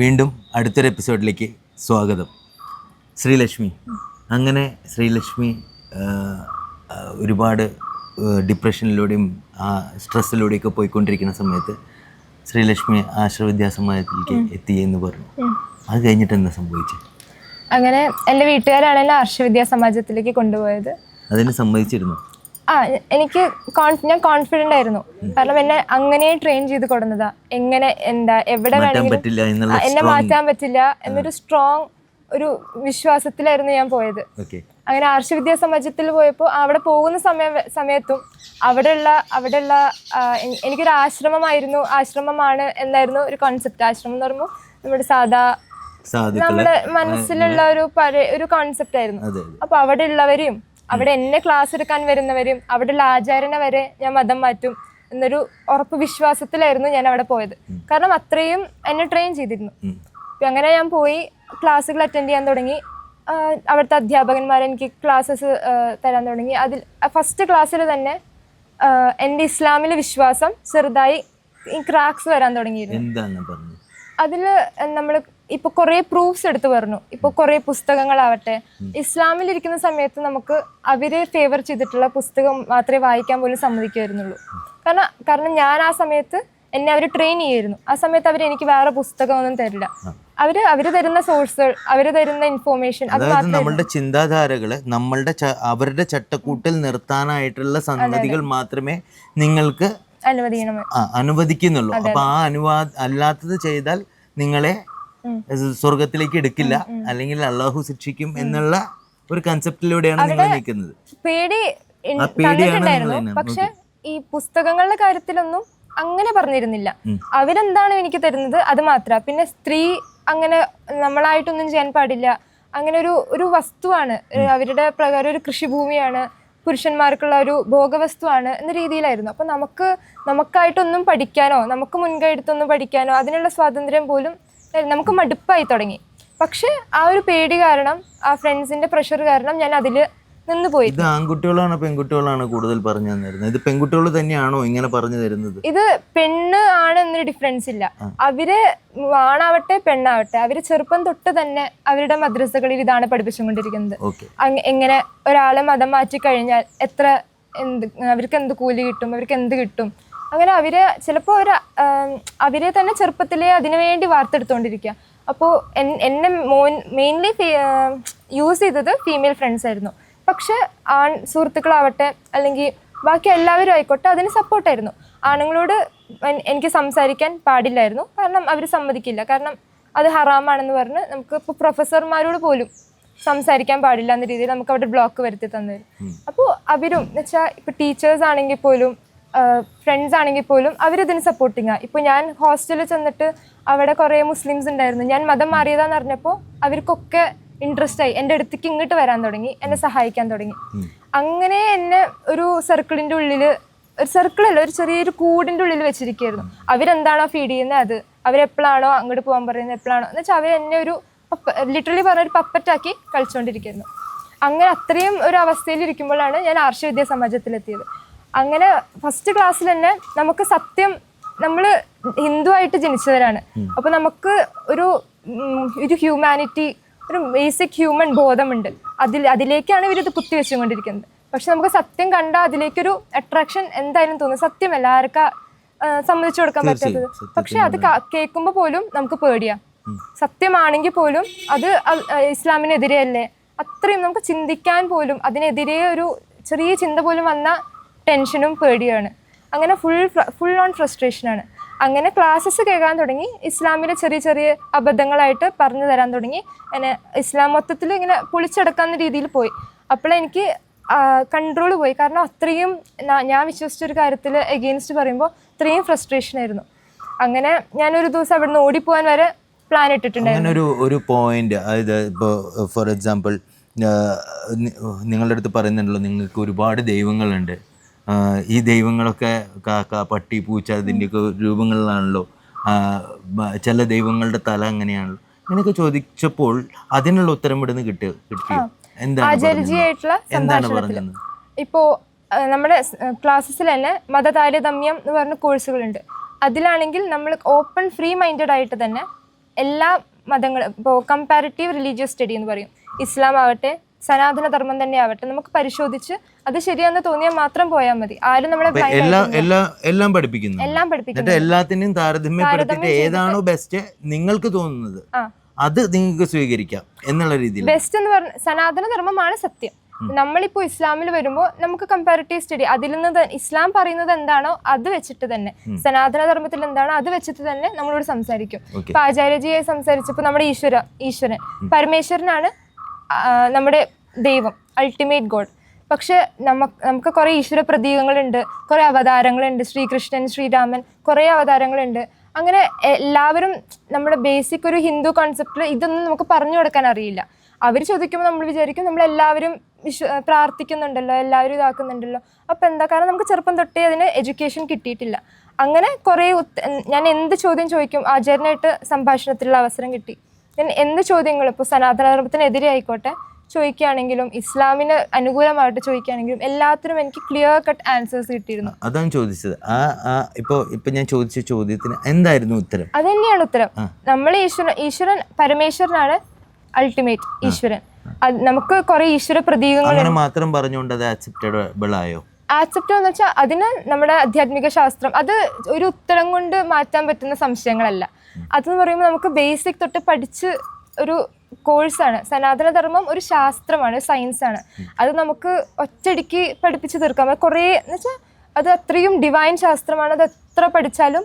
വീണ്ടും അടുത്തൊരു എപ്പിസോഡിലേക്ക് സ്വാഗതം. ശ്രീലക്ഷ്മി, അങ്ങനെ ശ്രീലക്ഷ്മി ഒരുപാട് ഡിപ്രഷനിലൂടെയും സ്ട്രെസ്സിലൂടെയൊക്കെ പോയിക്കൊണ്ടിരിക്കുന്ന സമയത്ത് ശ്രീലക്ഷ്മി ആശ്രവിദ്യാസമാജത്തിലേക്ക് എത്തി എന്ന് പറഞ്ഞു. അത് കഴിഞ്ഞിട്ട് എന്താ സംഭവിച്ചത്? അങ്ങനെ എൻ്റെ വീട്ടുകാരാണ് എന്നെ ആർഷവിദ്യാസമാജത്തിലേക്ക് കൊണ്ടുപോയത്. അതിന് സമ്മതിച്ചിരുന്നു? എനിക്ക് ഞാൻ കോൺഫിഡൻ്റ് ആയിരുന്നു. കാരണം എന്നെ അങ്ങനെ ട്രെയിൻ ചെയ്ത് കൊടുന്നതാ. എങ്ങനെ എന്താ എവിടെ വേണമെങ്കിലും എന്നെ മാറ്റാൻ പറ്റില്ല എന്നൊരു സ്ട്രോങ് ഒരു വിശ്വാസത്തിലായിരുന്നു ഞാൻ പോയത്. അങ്ങനെ ആർഷവിദ്യാസമാജത്തിൽ പോയപ്പോൾ അവിടെ പോകുന്ന സമയത്തും അവിടെയുള്ള എനിക്കൊരു ആശ്രമമാണ് എന്നായിരുന്നു ഒരു കോൺസെപ്റ്റ്. ആശ്രമം എന്ന് പറയുമ്പോൾ നമ്മുടെ നമ്മുടെ മനസ്സിലുള്ള ഒരു കോൺസെപ്റ്റ് ആയിരുന്നു. അപ്പൊ അവിടെ ഉള്ളവരെയും അവിടെ എന്നെ ക്ലാസ് എടുക്കാൻ വരുന്നവരും അവിടെയുള്ള ആചാര്യനെ വരെ ഞാൻ മതം മാറ്റും എന്നൊരു ഉറപ്പ് വിശ്വാസത്തിലായിരുന്നു ഞാൻ അവിടെ പോയത്. കാരണം അത്രയും എന്നെ ട്രെയിൻ ചെയ്തിരുന്നു. അങ്ങനെ ഞാൻ പോയി ക്ലാസ്സുകൾ അറ്റൻഡ് ചെയ്യാൻ തുടങ്ങി. അവിടുത്തെ അധ്യാപകന്മാർ എനിക്ക് ക്ലാസ്സസ് തരാൻ തുടങ്ങി. അതിൽ ഫസ്റ്റ് ക്ലാസ്സിൽ തന്നെ എൻ്റെ ഇസ്ലാമിലെ വിശ്വാസം ചെറുതായി ക്രാക്സ് വരാൻ തുടങ്ങിയിരുന്നു. അതിൽ നമ്മൾ ഇപ്പൊ കുറെ പ്രൂഫ്സ് എടുത്തു പറഞ്ഞു. ഇപ്പൊ കുറെ പുസ്തകങ്ങളാവട്ടെ, ഇസ്ലാമിലിരിക്കുന്ന സമയത്ത് നമുക്ക് അവര് ഫേവർ ചെയ്തിട്ടുള്ള പുസ്തകം മാത്രമേ വായിക്കാൻ പോലും സമ്മതിക്കുമായിരുന്നുള്ളൂ. കാരണം ഞാൻ ആ സമയത്ത് എന്നെ അവർ ട്രെയിൻ ചെയ്യായിരുന്നു. ആ സമയത്ത് അവർ എനിക്ക് വേറെ പുസ്തകമൊന്നും തരില്ല. അവര് തരുന്ന സോഴ്സുകൾ, അവര് തരുന്ന ഇൻഫോർമേഷൻ, നമ്മളുടെ ചിന്താധാരകള് അവരുടെ ചട്ടക്കൂട്ടിൽ നിർത്താനായിട്ടുള്ള സംഗതികൾ മാത്രമേ നിങ്ങൾക്ക് അനുവദിക്കുന്നുള്ളൂ. അപ്പൊ അല്ലാത്തത് ചെയ്താൽ നിങ്ങളെ സ്വർഗത്തിലേക്ക് എടുക്കില്ല, അല്ലെങ്കിൽ അള്ളാഹു ശിക്ഷിക്കും എന്നുള്ള ഒരു കൺസെപ്റ്റിലൂടെയാണ് നിങ്ങൾ നിൽക്കുന്നത്. പേടിയുണ്ടായിരുന്നു. പക്ഷെ ഈ പുസ്തകങ്ങളുടെ കാര്യത്തിലൊന്നും അങ്ങനെ പറഞ്ഞിരുന്നില്ല. അവരെന്താണോ എനിക്ക് തരുന്നത് അത് മാത്ര. പിന്നെ സ്ത്രീ അങ്ങനെ നമ്മളായിട്ടൊന്നും ചെയ്യാൻ പാടില്ല, അങ്ങനെ ഒരു വസ്തുവാണ്, അവരുടെ പ്രകാരം ഒരു കൃഷിഭൂമിയാണ്, പുരുഷന്മാർക്കുള്ള ഒരു ഭോഗവസ്തുവാണ് എന്ന രീതിയിലായിരുന്നു. അപ്പൊ നമുക്കായിട്ടൊന്നും പഠിക്കാനോ നമുക്ക് മുൻകൈ എടുത്തൊന്നും പഠിക്കാനോ അതിനുള്ള സ്വാതന്ത്ര്യം പോലും നമുക്ക് മടുപ്പായി തുടങ്ങി. പക്ഷെ ആ ഒരു പേടി കാരണം, ആ ഫ്രണ്ട്സിന്റെ പ്രഷർ കാരണം ഞാൻ അതില് നിന്ന് പോയി. ഇത് ആൺകുട്ടികളാണോ പെൺകുട്ടികളാണോ കൂടുതൽ പറഞ്ഞു തന്നിരുന്നത്? ഇത് പെൺകുട്ടികൾ തന്നെയാണോ ഇങ്ങനെ പറഞ്ഞു തരുന്നത്? ഇത് പെണ്ണ് ആണ് എന്നൊരു ഡിഫറൻസ് ഇല്ല. അവര് ആണാവട്ടെ പെണ്ണാവട്ടെ, അവര് ചെറുപ്പം തൊട്ട് തന്നെ അവരുടെ മദ്രസകളിൽ ഇതാണ് പഠിപ്പിച്ചുകൊണ്ടിരിക്കുന്നത്. എങ്ങനെ ഒരാളെ മതം മാറ്റി കഴിഞ്ഞാൽ അവർക്ക് എന്ത് കൂലി കിട്ടും, അവർക്ക് എന്ത് കിട്ടും. അങ്ങനെ ചിലപ്പോൾ അവരെ തന്നെ ചെറുപ്പത്തിലേ അതിനുവേണ്ടി വാർത്തെടുത്തുകൊണ്ടിരിക്കുക. അപ്പോൾ എന്നെ മെയിൻലി യൂസ് ചെയ്തത് ഫീമെയിൽ ഫ്രണ്ട്സ് ആയിരുന്നു. പക്ഷെ സുഹൃത്തുക്കളാവട്ടെ അല്ലെങ്കിൽ ബാക്കി എല്ലാവരും ആയിക്കോട്ടെ അതിന് സപ്പോർട്ടായിരുന്നു. ആണുങ്ങളോട് എനിക്ക് സംസാരിക്കാൻ പാടില്ലായിരുന്നു, കാരണം അവർ സമ്മതിക്കില്ല. കാരണം അത് ഹറാമാണെന്ന് പറഞ്ഞ് നമുക്ക് ഇപ്പോൾ പ്രൊഫസർമാരോട് പോലും സംസാരിക്കാൻ പാടില്ല എന്ന രീതിയിൽ നമുക്ക് അവിടെ ബ്ലോക്ക് വരുത്തി തന്നിരുന്നു. അപ്പോൾ അവരും എന്ന് വെച്ചാൽ ഇപ്പോൾ ടീച്ചേഴ്സ് ആണെങ്കിൽ പോലും ഫ്രണ്ട്സ് ആണെങ്കിൽ പോലും അവരിതിന് സപ്പോർട്ടിങ്ങാണ്. ഇപ്പോൾ ഞാൻ ഹോസ്റ്റലിൽ ചെന്നിട്ട് അവിടെ കുറേ മുസ്ലിംസ് ഉണ്ടായിരുന്നു. ഞാൻ മതം മാറിയതാന്ന് അറിഞ്ഞപ്പോൾ അവർക്കൊക്കെ ഇൻട്രസ്റ്റ് ആയി, എൻ്റെ അടുത്തേക്ക് ഇങ്ങോട്ട് വരാൻ തുടങ്ങി, എന്നെ സഹായിക്കാൻ തുടങ്ങി. അങ്ങനെ എന്നെ ഒരു സർക്കിളിൻ്റെ ഉള്ളിൽ, ഒരു സർക്കിളല്ല, ഒരു ചെറിയൊരു കൂടിൻ്റെ ഉള്ളിൽ വെച്ചിരിക്കുകയായിരുന്നു. അവരെന്താണോ ഫീഡ് ചെയ്യുന്നത് അത്, അവരെപ്പോഴാണോ അങ്ങോട്ട് പോകാൻ പറയുന്നത്, എപ്പോഴാണോ എന്ന് വെച്ചാൽ അവരെന്നെ ഒരു ലിറ്ററലി പറഞ്ഞൊരു പപ്പറ്റാക്കി കളിച്ചുകൊണ്ടിരിക്കുന്നു. അങ്ങനെ അത്രയും ഒരു അവസ്ഥയിലിരിക്കുമ്പോഴാണ് ഞാൻ ആർഷവിദ്യാസമാജത്തിലെത്തിയത്. അങ്ങനെ ഫസ്റ്റ് ക്ലാസ്സിൽ തന്നെ നമുക്ക് സത്യം, നമ്മൾ ഹിന്ദു ആയിട്ട് ജനിച്ചവരാണ്. അപ്പൊ നമുക്ക് ഒരു ഹ്യൂമാനിറ്റി, ഒരു ബേസിക് ഹ്യൂമൻ ബോധമുണ്ട്. അതിലേക്കാണ് ഇവരിത് കുത്തിവെച്ചുകൊണ്ടിരിക്കുന്നത്. പക്ഷെ നമുക്ക് സത്യം കണ്ട അതിലേക്കൊരു അട്രാക്ഷൻ എന്തായാലും തോന്നും. സത്യമല്ല ആർക്കാ സമ്മതിച്ചു കൊടുക്കാൻ പറ്റാത്തത്. പക്ഷെ അത് കേൾക്കുമ്പോൾ പോലും നമുക്ക് പേടിയാ. സത്യമാണെങ്കിൽ പോലും അത് ഇസ്ലാമിനെതിരെയല്ലേ, അത്രയും നമുക്ക് ചിന്തിക്കാൻ പോലും അതിനെതിരെ ഒരു ചെറിയ ചിന്ത പോലും വന്ന ടെൻഷനും പേടിയാണ്. അങ്ങനെ ഫുൾ ഓൺ ഫ്രസ്ട്രേഷനാണ്. അങ്ങനെ ക്ലാസ്സസ് കേൾക്കാൻ തുടങ്ങി. ഇസ്ലാമിലെ ചെറിയ ചെറിയ അബദ്ധങ്ങളായിട്ട് പറഞ്ഞു തരാൻ തുടങ്ങി. എന്നെ ഇസ്ലാം മൊത്തത്തിൽ ഇങ്ങനെ പൊളിച്ചെടുക്കാവുന്ന രീതിയിൽ പോയി. അപ്പോഴെനിക്ക് കൺട്രോൾ പോയി. കാരണം അത്രയും ഞാൻ വിശ്വസിച്ചൊരു കാര്യത്തിൽ എഗെയിൻസ്റ്റ് പറയുമ്പോൾ അത്രയും ഫ്രസ്ട്രേഷൻ ആയിരുന്നു. അങ്ങനെ ഞാനൊരു ദിവസം അവിടെ നിന്ന് ഓടിപ്പോകാൻ വരെ പ്ലാൻ ഇട്ടിട്ടുണ്ടായിരുന്നു. ഒരു പോയിന്റ്, അതായത് ഇപ്പോൾ ഫോർ എക്സാമ്പിൾ നിങ്ങളുടെ അടുത്ത് പറയുന്നുണ്ടല്ലോ നിങ്ങൾക്ക് ഒരുപാട് ദൈവങ്ങളുണ്ട്, ഈ ദൈവങ്ങളൊക്കെ കാക്ക, പട്ടി, പൂച്ച അതിൻ്റെയൊക്കെ രൂപങ്ങളിലാണല്ലോ, ചില ദൈവങ്ങളുടെ തല അങ്ങനെയാണല്ലോ, അങ്ങനെയൊക്കെ ചോദിച്ചപ്പോൾ അതിനുള്ള ഉത്തരം ഇവിടുന്ന് കിട്ടിയോ? എന്താണ് പറഞ്ഞത്? ഇപ്പോൾ നമ്മുടെ ക്ലാസ്സസിൽ തന്നെ മതതാരതമ്യം എന്ന് പറഞ്ഞ കോഴ്സുകളുണ്ട്. അതിലാണെങ്കിൽ നമ്മൾ ഓപ്പൺ ഫ്രീ മൈൻഡഡ് ആയിട്ട് തന്നെ എല്ലാ മതങ്ങളും ഇപ്പോൾ കമ്പാരിറ്റീവ് റിലീജിയസ് സ്റ്റഡി എന്ന് പറയും. ഇസ്ലാം ആവട്ടെ സനാതന ധർമ്മം തന്നെ ആവട്ടെ, നമുക്ക് പരിശോധിച്ച് അത് ശരിയാന്ന് തോന്നിയാൽ മാത്രം പോയാൽ മതി. ആരും നമ്മളെ എല്ലാം പഠിപ്പിക്കുന്നു, എന്നിട്ട് എല്ലാത്തിനെയും താരതമ്യപ്പെടുത്തിയിട്ട് ഏതാണോ ബെസ്റ്റ് നിങ്ങൾക്ക് തോന്നുന്നത് അത് നിങ്ങൾക്ക് സ്വീകരിക്കാം എന്നുള്ള രീതിയിൽ. ബെസ്റ്റ് എന്ന് പറഞ്ഞ സനാതന ധർമ്മമാണ് സത്യം. നമ്മളിപ്പോ ഇസ്ലാമിൽ വരുമ്പോൾ നമുക്ക് കമ്പാരിറ്റീവ് സ്റ്റഡി അതിൽ നിന്ന് ഇസ്ലാം പറയുന്നത് എന്താണോ അത് വെച്ചിട്ട് തന്നെ, സനാതന ധർമ്മത്തിൽ എന്താണോ അത് വെച്ചിട്ട് തന്നെ നമ്മളോട് സംസാരിക്കും. ഇപ്പൊ ആചാര്യജിയെ സംസാരിച്ചപ്പോൾ നമ്മുടെ ഈശ്വരൻ പരമേശ്വരനാണ് നമ്മുടെ ദൈവം, അൾട്ടിമേറ്റ് ഗോഡ്. പക്ഷെ നമുക്ക് കുറെ ഈശ്വര പ്രതീകങ്ങളുണ്ട്, കുറെ അവതാരങ്ങളുണ്ട്. ശ്രീകൃഷ്ണൻ, ശ്രീരാമൻ, കുറെ അവതാരങ്ങളുണ്ട്. അങ്ങനെ എല്ലാവരും നമ്മുടെ ബേസിക് ഒരു ഹിന്ദു കോൺസെപ്റ്റിൽ ഇതൊന്നും നമുക്ക് പറഞ്ഞു കൊടുക്കാൻ അറിയില്ല. അവർ ചോദിക്കുമ്പോൾ നമ്മൾ വിചാരിക്കും നമ്മളെല്ലാവരും പ്രാർത്ഥിക്കുന്നുണ്ടല്ലോ, എല്ലാവരും ഇതാക്കുന്നുണ്ടല്ലോ. അപ്പം എന്താ, കാരണം നമുക്ക് ചെറുപ്പം തൊട്ടേ അതിന് എഡ്യൂക്കേഷൻ കിട്ടിയിട്ടില്ല. അങ്ങനെ കുറേ ഞാൻ എന്ത് ചോദ്യം ചോദിക്കും, ആചാര്യനായിട്ട് സംഭാഷണത്തിലുള്ള അവസരം കിട്ടി. ഞാൻ എന്ത് ചോദ്യങ്ങൾ ഇപ്പോൾ സനാതന ധർമ്മത്തിനെതിരെ ആയിക്കോട്ടെ ചോദിക്കുകയാണെങ്കിലും ഇസ്ലാമിന് അനുകൂലമായിട്ട് ചോദിക്കുകയാണെങ്കിലും എല്ലാത്തിനും എനിക്ക് ക്ലിയർ കട്ട് ആൻസേഴ്സ് കിട്ടിയിരുന്നു. അതാണ് ചോദിച്ചത്. ഇപ്പൊ ഞാൻ ചോദിച്ച ചോദ്യത്തിന് എന്തായിരുന്നു ഉത്തരം? അത് തന്നെയാണ് ഉത്തരം. നമ്മൾ ഈശ്വരൻ പരമേശ്വരനാണ് അൾട്ടിമേറ്റ് ഈശ്വരൻ. നമുക്ക് കുറെ ഈശ്വര പ്രതീകങ്ങൾ മാത്രം പറഞ്ഞുകൊണ്ട് അത് ആക്സെപ്റ്റബിൾ ആയോ? ആക്സെപ്റ്റ് എന്ന് വെച്ചാൽ അതിന് നമ്മുടെ ആധ്യാത്മിക ശാസ്ത്രം അത് ഒരു ഉത്തരം കൊണ്ട് മാറ്റാൻ പറ്റുന്ന സംശയങ്ങളല്ല. അതെന്ന് പറയുമ്പോൾ നമുക്ക് ബേസിക് തൊട്ട് പഠിച്ച് ഒരു കോഴ്സാണ്. സനാതനധർമ്മം ഒരു ശാസ്ത്രമാണ്, സയൻസാണ്. അത് നമുക്ക് ഒറ്റയടിക്ക് പഠിപ്പിച്ച് തീർക്കാം. കുറേ എന്ന് വെച്ചാൽ അത് അത്രയും ഡിവൈൻ ശാസ്ത്രമാണ്. അത് എത്ര പഠിച്ചാലും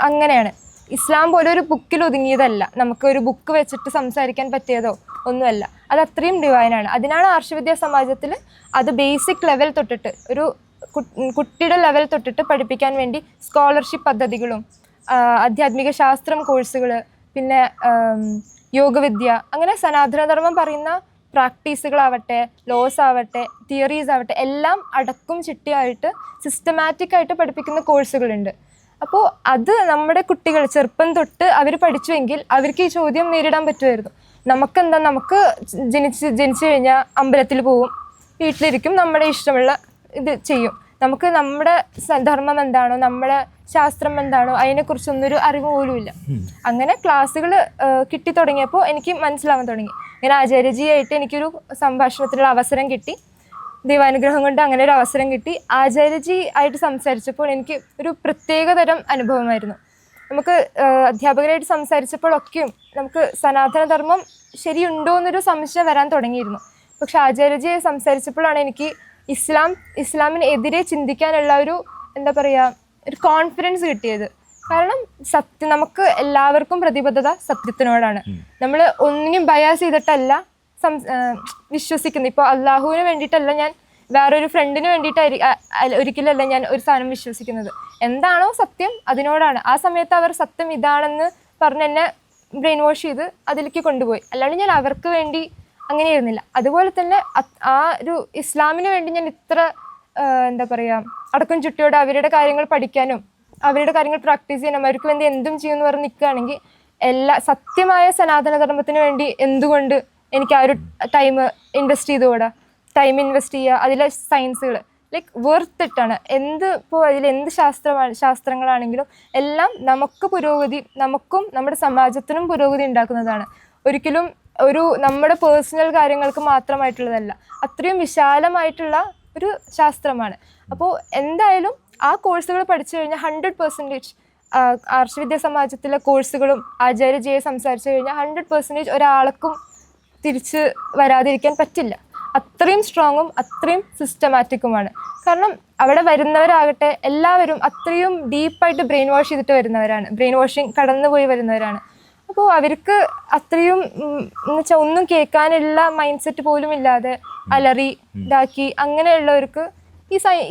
അങ്ങനെയാണ്. ഇസ്ലാം പോലെ ഒരു ബുക്കിൽ ഒതുങ്ങിയതല്ല, നമുക്ക് ഒരു ബുക്ക് വെച്ചിട്ട് സംസാരിക്കാൻ പറ്റിയതോ ഒന്നുമല്ല. അത് അത്രയും ഡിവൈനാണ്. അതിനാണ് ആർഷവിദ്യാ സമാജത്തിൽ അത് ബേസിക് ലെവൽ തൊട്ടിട്ട് ഒരു കുട്ടിയുടെ ലെവൽ തൊട്ടിട്ട് പഠിപ്പിക്കാൻ വേണ്ടി സ്കോളർഷിപ്പ് പദ്ധതികളും ആധ്യാത്മിക ശാസ്ത്രം കോഴ്സുകൾ, പിന്നെ യോഗവിദ്യ, അങ്ങനെ സനാതനധർമ്മം പറയുന്ന പ്രാക്ടീസുകളാവട്ടെ, ലോസ് ആവട്ടെ, തിയറീസ് ആവട്ടെ എല്ലാം അടക്കും ചിട്ടയായിട്ട് സിസ്റ്റമാറ്റിക് ആയിട്ട് പഠിപ്പിക്കുന്ന കോഴ്സുകളുണ്ട്. അപ്പോൾ അത് നമ്മുടെ കുട്ടികൾ ചെറുപ്പം തൊട്ട് അവർ പഠിച്ചുവെങ്കിൽ അവർക്ക് ഈ ചോദ്യം നേരിടാൻ പറ്റുമായിരുന്നു. നമുക്കെന്താ, നമുക്ക് ജനിച്ചു കഴിഞ്ഞാൽ അമ്പലത്തിൽ പോവും, വീട്ടിലിരിക്കും, നമ്മുടെ ഇഷ്ടമുള്ള ഇത് ചെയ്യും. നമുക്ക് നമ്മുടെ ധർമ്മം എന്താണോ, നമ്മുടെ ശാസ്ത്രം എന്താണോ അതിനെക്കുറിച്ചൊന്നൊരു അറിവ് പോലുമില്ല. അങ്ങനെ ക്ലാസ്സുകൾ കിട്ടി തുടങ്ങിയപ്പോൾ എനിക്ക് മനസ്സിലാവാൻ തുടങ്ങി. ഇങ്ങനെ ആചാര്യജിയായിട്ട് എനിക്കൊരു സംഭാഷണത്തിലുള്ള അവസരം കിട്ടി. ദൈവാനുഗ്രഹം കൊണ്ട് അങ്ങനെ ഒരു അവസരം കിട്ടി. ആചാര്യജി ആയിട്ട് സംസാരിച്ചപ്പോൾ എനിക്ക് ഒരു പ്രത്യേകതരം അനുഭവമായിരുന്നു. നമുക്ക് അധ്യാപകരായിട്ട് സംസാരിച്ചപ്പോഴൊക്കെയും നമുക്ക് സനാതനധർമ്മം ശരിയുണ്ടോ എന്നൊരു സംശയം വരാൻ തുടങ്ങിയിരുന്നു. പക്ഷെ ആചാര്യജിയെ സംസാരിച്ചപ്പോഴാണ് എനിക്ക് ഇസ്ലാമിനെതിരെ ചിന്തിക്കാനുള്ള ഒരു എന്താ പറയുക ഒരു കോൺഫിഡൻസ് കിട്ടിയത്. കാരണം നമുക്ക് എല്ലാവർക്കും പ്രതിബദ്ധത സത്യത്തിനോടാണ്. നമ്മൾ ഒന്നിനും ബയാസ് ചെയ്തിട്ടല്ല വിശ്വസിക്കുന്നത്. ഇപ്പോൾ അള്ളാഹുവിന് വേണ്ടിയിട്ടല്ല, ഞാൻ വേറൊരു ഫ്രണ്ടിന് വേണ്ടിയിട്ട് ഒരിക്കലല്ല ഞാൻ ഒരു സാധനം വിശ്വസിക്കുന്നത്. എന്താണോ സത്യം അതിനോടാണ്. ആ സമയത്ത് അവർ സത്യം ഇതാണെന്ന് പറഞ്ഞ് എന്നെ ബ്രെയിൻ വാഷ് ചെയ്ത് അതിലേക്ക് കൊണ്ടുപോയി. അല്ലാണ്ട് ഞാൻ അവർക്ക് വേണ്ടി അങ്ങനെയായിരുന്നില്ല. അതുപോലെ തന്നെ ആ ഒരു ഇസ്ലാമിന് വേണ്ടി ഞാൻ ഇത്ര എന്താ പറയുക അടക്കം ചുട്ടിയോടെ അവരുടെ കാര്യങ്ങൾ പഠിക്കാനും അവരുടെ കാര്യങ്ങൾ പ്രാക്ടീസ് ചെയ്യാനും അവർക്ക് വേണ്ടി എന്തും ചെയ്യുമെന്ന് പറഞ്ഞ് നിൽക്കുകയാണെങ്കിൽ സത്യമായ സനാതനധർമ്മത്തിന് വേണ്ടി എന്തുകൊണ്ട് എനിക്ക് ആ ഒരു ടൈം ഇൻവെസ്റ്റ് ചെയ്തുകൂടാ? ടൈം ഇൻവെസ്റ്റ് ചെയ്യുക, അതിലെ സയൻസുകൾ ലൈക്ക് വെർത്ത് ഇട്ടാണ്. ഇപ്പോൾ അതിലെന്ത് ശാസ്ത്രങ്ങളാണെങ്കിലും എല്ലാം നമുക്ക് പുരോഗതി, നമുക്കും നമ്മുടെ സമാജത്തിനും പുരോഗതി ഉണ്ടാക്കുന്നതാണ്. ഒരിക്കലും നമ്മുടെ പേഴ്സണൽ കാര്യങ്ങൾക്ക് മാത്രമായിട്ടുള്ളതല്ല, അത്രയും വിശാലമായിട്ടുള്ള ഒരു ശാസ്ത്രമാണ്. അപ്പോൾ എന്തായാലും ആ കോഴ്സുകൾ പഠിച്ചു കഴിഞ്ഞാൽ 100% ആർഷവിദ്യാ സമാജത്തിലെ കോഴ്സുകളും ആചാര്യജിയെ സംസാരിച്ചു കഴിഞ്ഞാൽ 100% ഒരാൾക്കും തിരിച്ച് വരാതിരിക്കാൻ പറ്റില്ല. അത്രയും സ്ട്രോങ്ങും അത്രയും സിസ്റ്റമാറ്റിക്കുമാണ്. കാരണം അവിടെ വരുന്നവരാകട്ടെ എല്ലാവരും അത്രയും ഡീപ്പായിട്ട് ബ്രെയിൻ വാഷ് ചെയ്തിട്ട് വരുന്നവരാണ്, ബ്രെയിൻ വാഷിങ് കടന്നുപോയി വരുന്നവരാണ്. അപ്പോൾ അവർക്ക് അത്രയും എന്ന് വെച്ചാൽ ഒന്നും കേൾക്കാനുള്ള മൈൻഡ് സെറ്റ് പോലും ഇല്ലാതെ അലറി ഇതാക്കി അങ്ങനെയുള്ളവർക്ക്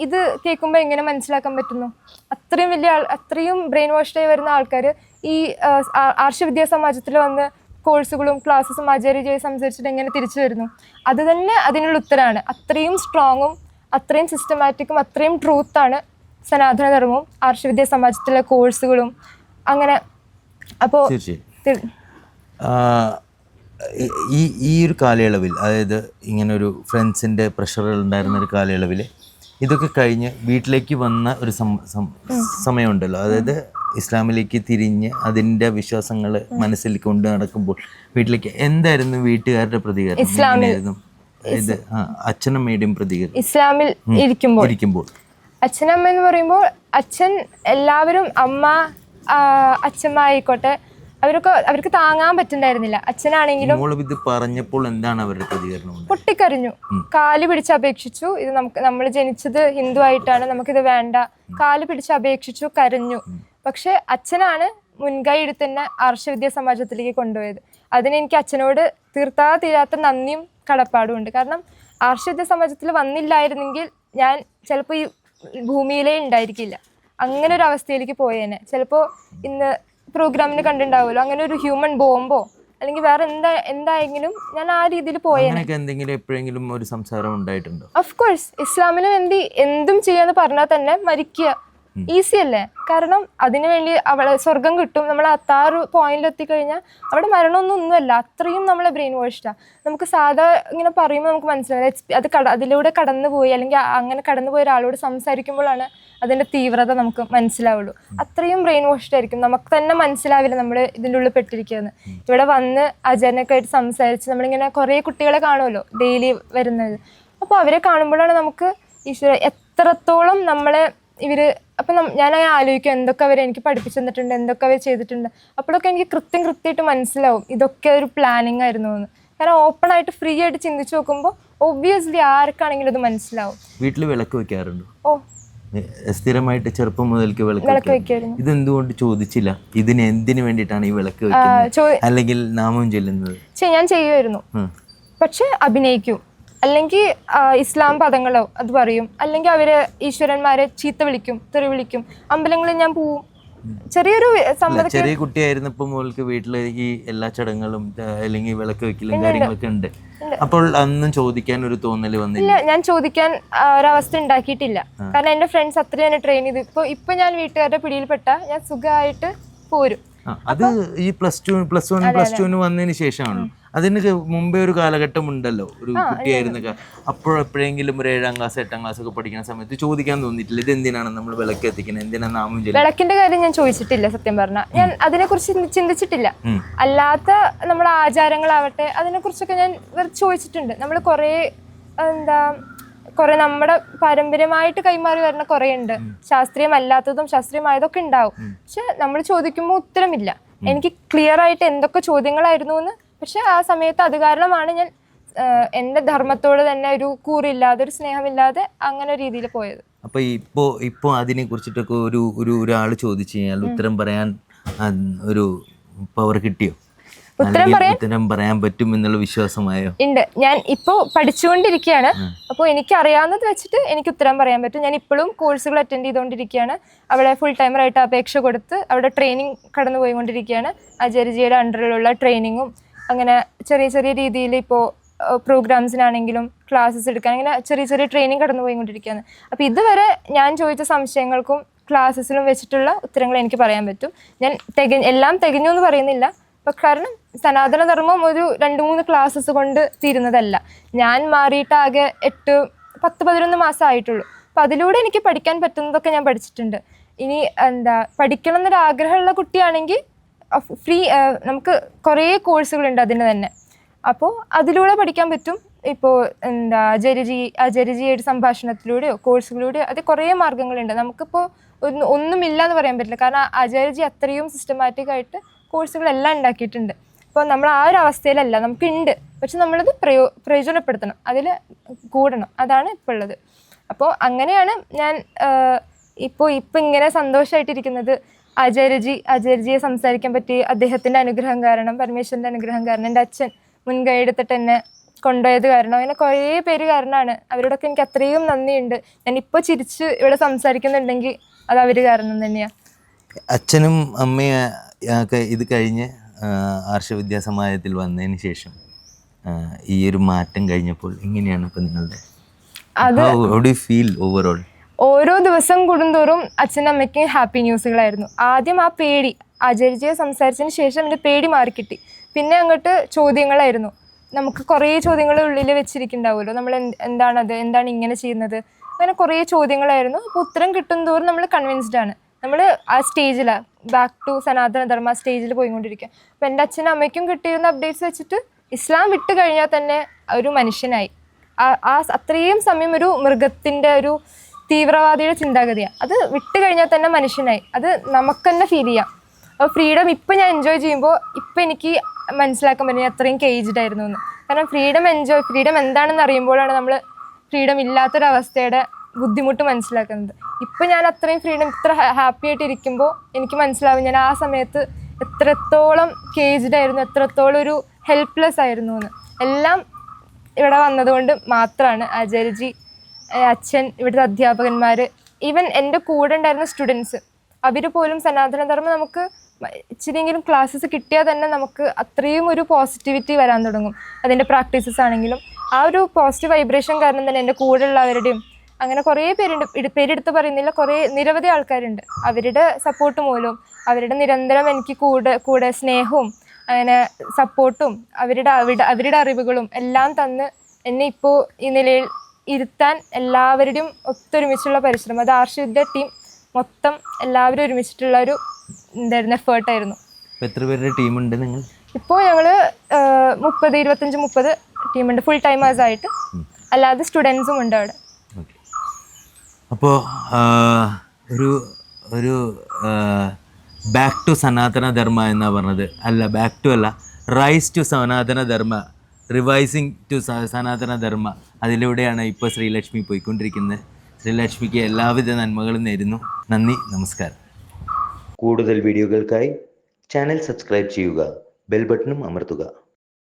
ഇത് കേൾക്കുമ്പോൾ എങ്ങനെ മനസ്സിലാക്കാൻ പറ്റുന്നു? അത്രയും അത്രയും ബ്രെയിൻ വാഷ്ഡായി വരുന്ന ആൾക്കാർ ഈ ആർഷവിദ്യാ സമാജത്തിൽ വന്ന് കോഴ്സുകളും ക്ലാസ്സസും ആചാര്യജയെ സംസാരിച്ചിട്ട് എങ്ങനെ തിരിച്ചു വരുന്നു? അത് തന്നെ അതിനുള്ള ഉത്തരമാണ്. അത്രയും സ്ട്രോങ്ങും അത്രയും സിസ്റ്റമാറ്റിക്കും അത്രയും ട്രൂത്താണ് സനാതനധർമ്മവും ആർഷവിദ്യാ സമാജത്തിലെ കോഴ്സുകളും. അങ്ങനെ അപ്പോൾ ഈ ഒരു കാലയളവിൽ, അതായത് ഇങ്ങനൊരു ഫ്രണ്ട്സിൻ്റെ പ്രഷറുകൾ ഉണ്ടായിരുന്ന ഒരു കാലയളവിൽ ഇതൊക്കെ കഴിഞ്ഞ് വീട്ടിലേക്ക് വന്ന ഒരു സമയമുണ്ടല്ലോ, അതായത് ഇസ്ലാമിലേക്ക് തിരിഞ്ഞ് അതിൻ്റെ വിശ്വാസങ്ങൾ മനസ്സിൽ കൊണ്ട് നടക്കുമ്പോൾ വീട്ടിലേക്ക് എന്തായിരുന്നു വീട്ടുകാരുടെ പ്രതികരണം? എങ്ങനെയായിരുന്നു ഇത് അച്ഛനമ്മയുടെയും പ്രതികരണം ഇസ്ലാമിൽ ഇരിക്കുമ്പോൾ? അച്ഛനമ്മ എന്ന് പറയുമ്പോൾ അച്ഛൻ എല്ലാവരും അമ്മ അച്ഛമ്മ ആയിക്കോട്ടെ അവർക്ക് താങ്ങാൻ പറ്റുന്നുണ്ടായിരുന്നില്ല. അച്ഛനാണെങ്കിലും ഇത് പറഞ്ഞപ്പോൾ എന്താണ് അവരുടെ പ്രതികരണം? പൊട്ടിക്കരഞ്ഞു, കാല് പിടിച്ച് അപേക്ഷിച്ചു. ഇത് നമ്മൾ ജനിച്ചത് ഹിന്ദു ആയിട്ടാണ്, നമുക്കിത് വേണ്ട. കാല് പിടിച്ച് അപേക്ഷിച്ചു, കരഞ്ഞു. പക്ഷെ അച്ഛനാണ് മുൻകൈ എടുത്ത് തന്നെ ആർഷവിദ്യാ സമാജത്തിലേക്ക് കൊണ്ടുപോയത്. അതിനെനിക്ക് അച്ഛനോട് തീരാത്ത നന്ദിയും കടപ്പാടും ഉണ്ട്. കാരണം ആർഷവിദ്യാ സമാജത്തിൽ വന്നില്ലായിരുന്നെങ്കിൽ ഞാൻ ചിലപ്പോൾ ഈ ഭൂമിയിലേ ഉണ്ടായിരിക്കില്ല. അങ്ങനെ ഒരു അവസ്ഥയിലേക്ക് പോയേനെ. ചിലപ്പോൾ ഇന്ന് പ്രോഗ്രാമിന് കണ്ടിട്ടുണ്ടാവുമല്ലോ, അങ്ങനെ ഒരു ഹ്യൂമൻ ബോംബോ അല്ലെങ്കിൽ വേറെ എന്തായെങ്കിലും ഞാൻ ആ രീതിയിൽ പോയേനെ. എന്തെങ്കിലും എപ്പോഴെങ്കിലും ഒരു സംസാരം ഉണ്ടായിട്ടുണ്ടോ? Of course. ഇസ്ലാമിലും എന്തും ചെയ്യാന്ന് പറഞ്ഞാൽ തന്നെ മരിക്കുക ഈസി അല്ലേ? കാരണം അതിനുവേണ്ടി അവളെ സ്വർഗം കിട്ടും. നമ്മൾ അത്താറ് പോയിന്റിൽ എത്തിക്കഴിഞ്ഞാൽ അവിടെ മരണമൊന്നുമല്ല. അത്രയും നമ്മളെ ബ്രെയിൻ വാഷ്ഡാണ്. നമുക്ക് സാധാ ഇങ്ങനെ പറയുമ്പോൾ നമുക്ക് മനസ്സിലാവില്ല. അതിലൂടെ കടന്നുപോയി അല്ലെങ്കിൽ അങ്ങനെ കടന്നുപോയ ഒരാളോട് സംസാരിക്കുമ്പോഴാണ് അതിൻ്റെ തീവ്രത നമുക്ക് മനസ്സിലാവുള്ളൂ. അത്രയും ബ്രെയിൻ വാഷ്ഡ് ആയിരിക്കും. നമുക്ക് തന്നെ മനസ്സിലാവില്ല നമ്മൾ ഇതിൻ്റെ ഉള്ളിൽ പെട്ടിരിക്കുകയെന്ന്. ഇവിടെ വന്ന് അജനൊക്കെ ആയിട്ട് സംസാരിച്ച് നമ്മളിങ്ങനെ കുറേ കുട്ടികളെ കാണുമല്ലോ ഡെയിലി വരുന്നത്. അപ്പോൾ അവരെ കാണുമ്പോഴാണ് നമുക്ക് ഈശ്വര എത്രത്തോളം നമ്മളെ അപ്പം ഞാൻ അങ്ങനെ ആലോചിക്കും എന്തൊക്കെ അവർ എനിക്ക് പഠിപ്പിച്ചു തന്നിട്ടുണ്ട്, എന്തൊക്കെ അവർ ചെയ്തിട്ടുണ്ട്. അപ്പോഴൊക്കെ എനിക്ക് കൃത്യമായിട്ട് മനസ്സിലാവും ഇതൊക്കെ ഒരു പ്ലാനിങ് ആയിരുന്നു എന്ന്. കാരണം ഓപ്പൺ ആയിട്ട് ഫ്രീ ആയിട്ട് ചിന്തിച്ച് നോക്കുമ്പോൾ ഒബ്വിയസ്ലി ആർക്കാണെങ്കിലും അത് മനസ്സിലാവും. വീട്ടിൽ വിളക്ക് വെക്കാറുണ്ടോ? ഓ, സ്ഥിരമായിട്ട് ചെറുപ്പം മുതൽക്ക് വിളക്ക് വെക്കായിരുന്നു. ഇതെന്തുകൊണ്ട് ചോദിച്ചില്ല? എന്തിനു വേണ്ടിയിട്ടാണ് ഈ വിളക്ക് വെക്കുന്നത് അല്ലെങ്കിൽ നാമം ചൊല്ലുന്നത്? ഞാൻ ചെയ്യുമായിരുന്നു. പക്ഷെ അഭിനയിക്കും, അല്ലെങ്കിൽ ഇസ്ലാം പദങ്ങളോ അത് പറയും, അല്ലെങ്കിൽ അവര് ഈശ്വരന്മാരെ ചീത്ത വിളിക്കും, തെറി വിളിക്കും. അമ്പലങ്ങളിൽ ഞാൻ പോവും. ചെറിയൊരു ചെറിയ കുട്ടിയായിരുന്നപ്പോ മോൾക്ക് വീട്ടില് ഈ എല്ലാ ചടങ്ങുകളും അല്ലെങ്കിൽ വിളക്ക് വെക്കലും കാര്യങ്ങളൊക്കെ ഉണ്ട്. അപ്പോൾ അന്നും ചോദിക്കാൻ ഒരു തോന്നല് വന്നില്ല? ഞാൻ ചോദിക്കാൻ ഒരവസ്ഥ ഉണ്ടാക്കിയിട്ടില്ല. കാരണം എന്റെ ഫ്രണ്ട്സ് അത്രയും തന്നെ ട്രെയിൻ ചെയ്ത് ഇപ്പൊ ഞാൻ വീട്ടുകാരുടെ പിടിയിൽപ്പെട്ട ഞാൻ സുഖമായിട്ട് പോരും. അത് ഈ പ്ലസ് ടുവിന് വന്നതിന് ശേഷമാണല്ലോ. അതിന് മുമ്പേ ഒരു കാലഘട്ടം ഉണ്ടല്ലോ, ഒരു കുട്ടിയായിരുന്ന അപ്പോഴെപ്പോഴെങ്കിലും ഒരു 7ാം ക്ലാസ് 8ാം ക്ലാസ് ഒക്കെ പഠിക്കുന്ന സമയത്ത് ചോദിക്കാൻ തോന്നിയിട്ടില്ല ഇതെന്തിനാണ് നമ്മൾ വിളക്ക് എത്തിക്കുന്നത്, എന്തിനാണ് നാമം ചൊല്ലുന്നത്? വിളക്കിന്റെ കാര്യം ഞാൻ ചോദിച്ചിട്ടില്ല. സത്യം പറഞ്ഞാൽ ഞാൻ അതിനെക്കുറിച്ച് ചിന്തിച്ചിട്ടില്ല. അല്ലാത്ത നമ്മുടെ ആചാരങ്ങളാവട്ടെ അതിനെക്കുറിച്ചൊക്കെ ഞാൻ ചോദിച്ചിട്ടുണ്ട്. നമ്മൾ കുറെ നമ്മുടെ പാരമ്പര്യമായിട്ട് കൈമാറി വരുന്ന കുറെ ഉണ്ട്. ശാസ്ത്രീയമല്ലാത്തതും ശാസ്ത്രീയമായതൊക്കെ ഉണ്ടാവും. പക്ഷെ നമ്മൾ ചോദിക്കുമ്പോൾ ഉത്തരമില്ല. എനിക്ക് ക്ലിയർ ആയിട്ട് എന്തൊക്കെ ചോദ്യങ്ങളായിരുന്നു എന്ന്. പക്ഷെ ആ സമയത്ത് അത് കാരണമാണ് ഞാൻ എൻ്റെ ധർമ്മത്തോട് തന്നെ ഒരു കൂറില്ലാതെ ഒരു സ്നേഹമില്ലാതെ അങ്ങനെ ഒരു രീതിയിൽ പോയത്. അപ്പൊ ഇപ്പോ അതിനെ കുറിച്ചിട്ടൊക്കെ ഒരാൾ ചോദിച്ചു കഴിഞ്ഞാൽ ഉത്തരം പറയാൻ ഒരു പവർ കിട്ടിയോ? ഉത്തരം പറയാൻ പറ്റും എന്നുള്ള വിശ്വാസമായോ? ഉണ്ട്. ഞാൻ ഇപ്പോ പഠിച്ചുകൊണ്ടിരിക്കുകയാണ്. അപ്പോൾ എനിക്ക് അറിയാവുന്നത് വെച്ചിട്ട് എനിക്ക് ഉത്തരം പറയാൻ പറ്റും. ഞാൻ ഇപ്പോഴും കോഴ്സുകൾ അറ്റൻഡ് ചെയ്തുകൊണ്ടിരിക്കുകയാണ്. അവിടെ ഫുൾ ടൈമറായിട്ട് അപേക്ഷ കൊടുത്ത് അവിടെ ട്രെയിനിങ് കടന്നു പോയിക്കൊണ്ടിരിക്കുകയാണ്. ആചാര്യജിയുടെ അണ്ടറിലുള്ള ട്രെയിനിങ്ങും അങ്ങനെ ചെറിയ രീതിയിൽ ഇപ്പോൾ പ്രോഗ്രാംസിനാണെങ്കിലും ക്ലാസ്സസ് എടുക്കാൻ അങ്ങനെ ചെറിയ ട്രെയിനിങ് കടന്നു പോയിക്കൊണ്ടിരിക്കുകയാണ്. അപ്പോൾ ഇതുവരെ ഞാൻ ചോദിച്ച സംശയങ്ങൾക്കും ക്ലാസ്സസിലും വെച്ചിട്ടുള്ള ഉത്തരങ്ങൾ എനിക്ക് പറയാൻ പറ്റും. ഞാൻ എല്ലാം തികഞ്ഞു എന്ന് പറയുന്നില്ല. കാരണം സനാതന ധർമ്മം ഒരു 2-3 ക്ലാസ്സസ് കൊണ്ട് തീരുന്നതല്ല. ഞാൻ മാറിയിട്ട് ആകെ 10-11 മാസം ആയിട്ടുള്ളൂ. അപ്പം അതിലൂടെ എനിക്ക് പഠിക്കാൻ പറ്റുന്നതൊക്കെ ഞാൻ പഠിച്ചിട്ടുണ്ട്. ഇനി പഠിക്കണം എന്നൊരു ആഗ്രഹമുള്ള കുട്ടിയാണെങ്കിൽ ഫ്രീ നമുക്ക് കുറേ കോഴ്സുകളുണ്ട് അതിന് തന്നെ. അപ്പോൾ അതിലൂടെ പഠിക്കാൻ പറ്റും. ഇപ്പോൾ ആചാര്യജിയുടെ സംഭാഷണത്തിലൂടെയോ കോഴ്സുകളിലൂടെയോ അത് കുറേ മാർഗ്ഗങ്ങളുണ്ട്. നമുക്കിപ്പോൾ ഒന്നുമില്ല എന്ന് പറയാൻ പറ്റില്ല. കാരണം ആചാര്യജി അത്രയും സിസ്റ്റമാറ്റിക് ആയിട്ട് കോഴ്സുകളെല്ലാം ഉണ്ടാക്കിയിട്ടുണ്ട്. അപ്പോൾ നമ്മൾ ആ ഒരു അവസ്ഥയിലല്ല, നമുക്കുണ്ട്. പക്ഷെ നമ്മളത് പ്രയോജനപ്പെടുത്തണം, അതിൽ കൂടണം. അതാണ് ഇപ്പോൾ ഉള്ളത്. അപ്പോൾ അങ്ങനെയാണ് ഞാൻ ഇപ്പോൾ ഇങ്ങനെ സന്തോഷമായിട്ടിരിക്കുന്നത്. ആചാര്യജിയെ സംസാരിക്കാൻ പറ്റി അദ്ദേഹത്തിൻ്റെ അനുഗ്രഹം കാരണം, പരമേശ്വരൻ്റെ അനുഗ്രഹം കാരണം, എൻ്റെ അച്ഛൻ മുൻകൈ എടുത്തിട്ട് എന്നെ കൊണ്ടുപോയത് കാരണം, അങ്ങനെ കുറേ പേര് കാരണമാണ്. അവരോടൊക്കെ എനിക്ക് അത്രയും നന്ദിയുണ്ട്. ഞാനിപ്പോൾ ചിരിച്ച് ഇവിടെ സംസാരിക്കുന്നുണ്ടെങ്കിൽ അത് അവർ കാരണം തന്നെയാണ്. അച്ഛനും അമ്മയും ഒക്കെ ഇത് കഴിഞ്ഞ് ആർഷവിദ്യാസമാജത്തിൽ വന്നതിന് ശേഷം ഈ ഒരു മാറ്റം കഴിഞ്ഞപ്പോൾ എങ്ങനെയാണ് ഇപ്പം നിങ്ങളുടെ ഫീൽ ഓവറോൾ? ഓരോ ദിവസം കൂടുന്തോറും അച്ഛനും അമ്മയ്ക്കും ഹാപ്പി ന്യൂസുകളായിരുന്നു. ആദ്യം ആ പേടി, ആചാര്യജിയെ സംസാരിച്ചതിന് ശേഷം എൻ്റെ പേടി മാറിക്കിട്ടി. പിന്നെ അങ്ങോട്ട് ചോദ്യങ്ങളായിരുന്നു. നമുക്ക് കുറേ ചോദ്യങ്ങൾ ഉള്ളിൽ വെച്ചിരിക്കുന്നുണ്ടാവുമല്ലോ, നമ്മൾ എന്താണ് ഇങ്ങനെ ചെയ്യുന്നത്, അങ്ങനെ കുറേ ചോദ്യങ്ങളായിരുന്നു. അപ്പോൾ ഉത്തരം കിട്ടും തോറും നമ്മൾ കൺവിൻസ്ഡ് ആണ്. നമ്മൾ ആ സ്റ്റേജിലാണ്, ബാക്ക് ടു സനാതന ധർമ്മ സ്റ്റേജിൽ പോയിക്കൊണ്ടിരിക്കുക. അപ്പം എൻ്റെ അച്ഛനും അമ്മയ്ക്കും കിട്ടിയിരുന്ന അപ്ഡേറ്റ്സ് വെച്ചിട്ട് ഇസ്ലാം വിട്ട് കഴിഞ്ഞാൽ തന്നെ ഒരു മനുഷ്യനായി. അത്രയും സമയം ഒരു മൃഗത്തിൻ്റെ ഒരു തീവ്രവാദിയുടെ ചിന്താഗതിയാണ്. അത് വിട്ട് കഴിഞ്ഞാൽ തന്നെ മനുഷ്യനായി. അത് നമുക്ക് തന്നെ ഫീൽ ചെയ്യാം. അപ്പോൾ ഫ്രീഡം ഇപ്പം ഞാൻ എൻജോയ് ചെയ്യുമ്പോൾ ഇപ്പം എനിക്ക് മനസ്സിലാക്കാൻ പറ്റും അത്രയും കേജ്ഡ് ആയിരുന്നു എന്ന്. കാരണം ഫ്രീഡം എന്താണെന്ന് അറിയുമ്പോഴാണ് നമ്മൾ ഫ്രീഡം ഇല്ലാത്തൊരവസ്ഥയുടെ ബുദ്ധിമുട്ട് മനസ്സിലാക്കുന്നത്. ഇപ്പം ഞാൻ അത്രയും ഫ്രീഡം ഇത്ര ഹാപ്പി ആയിട്ട് ഇരിക്കുമ്പോൾ എനിക്ക് മനസ്സിലാവും ഞാൻ ആ സമയത്ത് എത്രത്തോളം കേജ്ഡ് ആയിരുന്നു, എത്രത്തോളം ഒരു ഹെൽപ്ലെസ് ആയിരുന്നു എന്ന്. എല്ലാം ഇവിടെ വന്നതുകൊണ്ട് മാത്രമാണ്. ആചാര്യജി, അച്ഛൻ, ഇവിടുത്തെ അധ്യാപകന്മാർ, ഈവൻ എൻ്റെ കൂടെ ഉണ്ടായിരുന്ന സ്റ്റുഡൻസ്, അവർ പോലും സനാതനധർമ്മം നമുക്ക് ഇച്ചിരിയെങ്കിലും ക്ലാസ്സസ് കിട്ടിയാൽ തന്നെ നമുക്ക് അത്രയും ഒരു പോസിറ്റിവിറ്റി വരാൻ തുടങ്ങും. അതിൻ്റെ പ്രാക്ടീസസ് ആണെങ്കിലും ആ ഒരു പോസിറ്റീവ് വൈബ്രേഷൻ കാരണം തന്നെ എൻ്റെ കൂടെ ഉള്ളവരുടെയും അങ്ങനെ കുറേ പേരെടുത്ത് പറയുന്നില്ല, നിരവധി ആൾക്കാരുണ്ട്. അവരുടെ സപ്പോർട്ട് മൂലവും അവരുടെ നിരന്തരം എനിക്ക് കൂടെ സ്നേഹവും അങ്ങനെ സപ്പോർട്ടും അവരുടെ അറിവുകളും എല്ലാം തന്ന് എന്നെ ഇപ്പോൾ ഈ നിലയിൽ ഇരുത്താൻ എല്ലാവരുടെയും ഒത്തൊരുമിച്ചുള്ള പരിശ്രമം, അത് ആർഷവിദ്യ ടീം മൊത്തം എല്ലാവരും ഒരുമിച്ചിട്ടുള്ള ഒരു എഫേർട്ടായിരുന്നു. എത്ര പേരുടെ ടീമുണ്ട് നിങ്ങൾ? ഇപ്പോൾ ഞങ്ങൾ 25-30 ടീമുണ്ട്, ഫുൾ ടൈമേഴ്സ് ആയിട്ട്. അല്ലാതെ സ്റ്റുഡൻസും ഉണ്ട് അവിടെ. അപ്പോൾ ഒരു ബാക്ക് ടു സനാതന ധർമ്മ എന്നാണ് പറഞ്ഞത്. അല്ല, ബാക്ക് ടു അല്ല, റൈസ് ടു സനാതന ധർമ്മ, റിവൈസിങ് ടു സനാതന ധർമ്മ, അതിലൂടെയാണ് ഇപ്പോൾ ശ്രീലക്ഷ്മി പോയിക്കൊണ്ടിരിക്കുന്നത്. ശ്രീലക്ഷ്മിക്ക് എല്ലാവിധ നന്മകളും നേരുന്നു. നന്ദി, നമസ്കാരം. കൂടുതൽ വീഡിയോകൾക്കായി ചാനൽ സബ്സ്ക്രൈബ് ചെയ്യുക, ബെൽ ബട്ടണും അമർത്തുക.